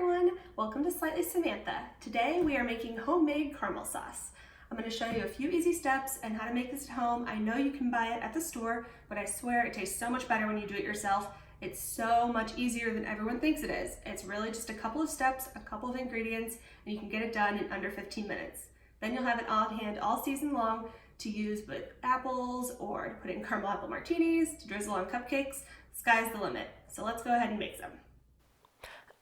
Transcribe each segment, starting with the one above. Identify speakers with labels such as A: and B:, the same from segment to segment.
A: everyone, welcome to Slightly Samantha. Today we are making homemade caramel sauce. I'm going to show you a few easy steps and how to make this at home. I know you can buy it at the store, but I swear it tastes so much better when you do it yourself. It's so much easier than everyone thinks it is. It's really just a couple of steps, a couple of ingredients, and you can get it done in under 15 minutes. Then you'll have it on hand all season long to use with apples or to put in caramel apple martinis, to drizzle on cupcakes. Sky's the limit. So let's go ahead and make some.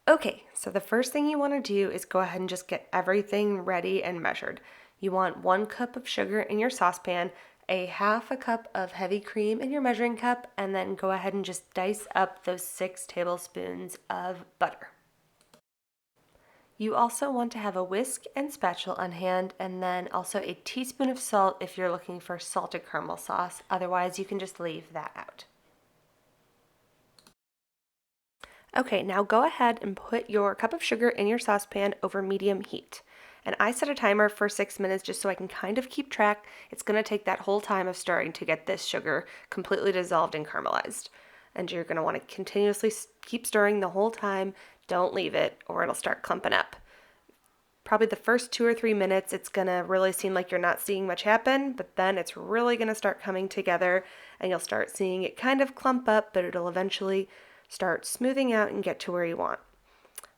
A: Okay, so the first thing you want to do is go ahead and just get everything ready and measured. You want 1 cup of sugar in your saucepan, a half a cup of heavy cream in your measuring cup, and then go ahead and just dice up those 6 tablespoons of butter. You also want to have a whisk and spatula on hand, and then also a teaspoon of salt if you're looking for salted caramel sauce. Otherwise, you can just leave that out. Okay, now go ahead and put your cup of sugar in your saucepan over medium heat. And I set a timer for 6 minutes just so I can kind of keep track. It's going to take that whole time of stirring to get this sugar completely dissolved and caramelized. And you're going to want to continuously keep stirring the whole time. Don't leave it or it'll start clumping up. Probably the first 2 or 3 minutes, it's going to really seem like you're not seeing much happen, but then it's really going to start coming together and you'll start seeing it kind of clump up, but it'll eventually start smoothing out and get to where you want.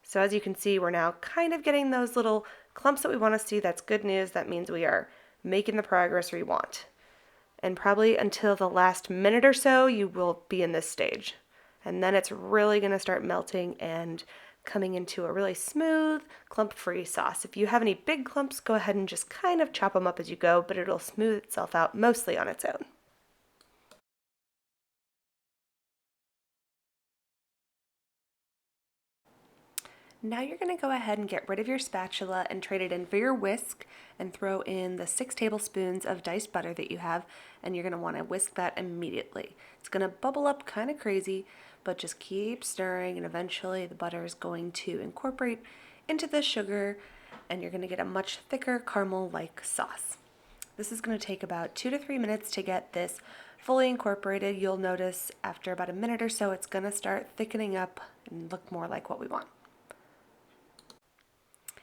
A: So as you can see, we're now kind of getting those little clumps that we want to see. That's good news. That means we are making the progress we want. And probably until the last minute or so, you will be in this stage. And then it's really going to start melting and coming into a really smooth, clump-free sauce. If you have any big clumps, go ahead and just kind of chop them up as you go, but it'll smooth itself out mostly on its own. Now you're going to go ahead and get rid of your spatula and trade it in for your whisk and throw in the 6 tablespoons of diced butter that you have, and you're going to want to whisk that immediately. It's going to bubble up kind of crazy, but just keep stirring and eventually the butter is going to incorporate into the sugar and you're going to get a much thicker caramel-like sauce. This is going to take about 2 to 3 minutes to get this fully incorporated. You'll notice after about a minute or so it's going to start thickening up and look more like what we want.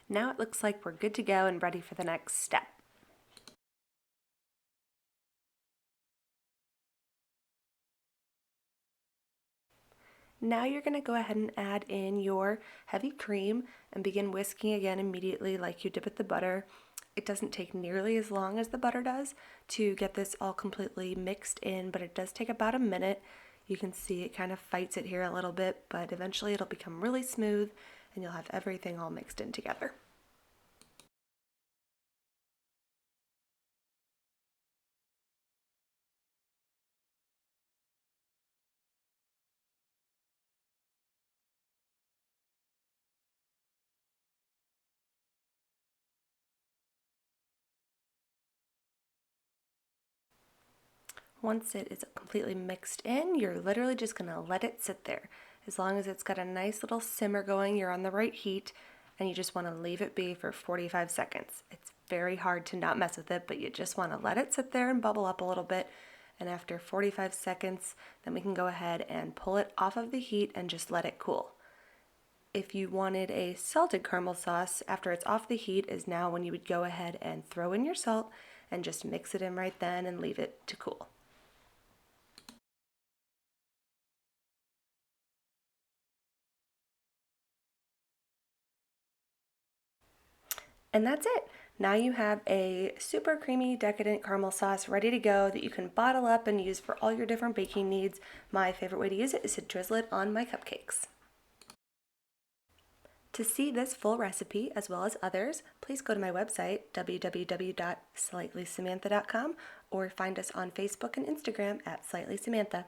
A: Now it looks like we're good to go and ready for the next step. Now you're going to go ahead and add in your heavy cream and begin whisking again immediately like you did with the butter. It doesn't take nearly as long as the butter does to get this all completely mixed in, but it does take about a minute. You can see it kind of fights it here a little bit, but eventually it'll become really smooth and you'll have everything all mixed in together. Once it is completely mixed in, you're literally just going to let it sit there. As long as it's got a nice little simmer going, you're on the right heat, and you just want to leave it be for 45 seconds. It's very hard to not mess with it, but you just want to let it sit there and bubble up a little bit. And after 45 seconds, then we can go ahead and pull it off of the heat and just let it cool. If you wanted a salted caramel sauce, after it's off the heat is now when you would go ahead and throw in your salt and just mix it in right then and leave it to cool. And that's it. Now you have a super creamy, decadent caramel sauce ready to go that you can bottle up and use for all your different baking needs. My favorite way to use it is to drizzle it on my cupcakes. To see this full recipe, as well as others, please go to my website, www.slightlysamantha.com, or find us on Facebook and Instagram at Slightly Samantha.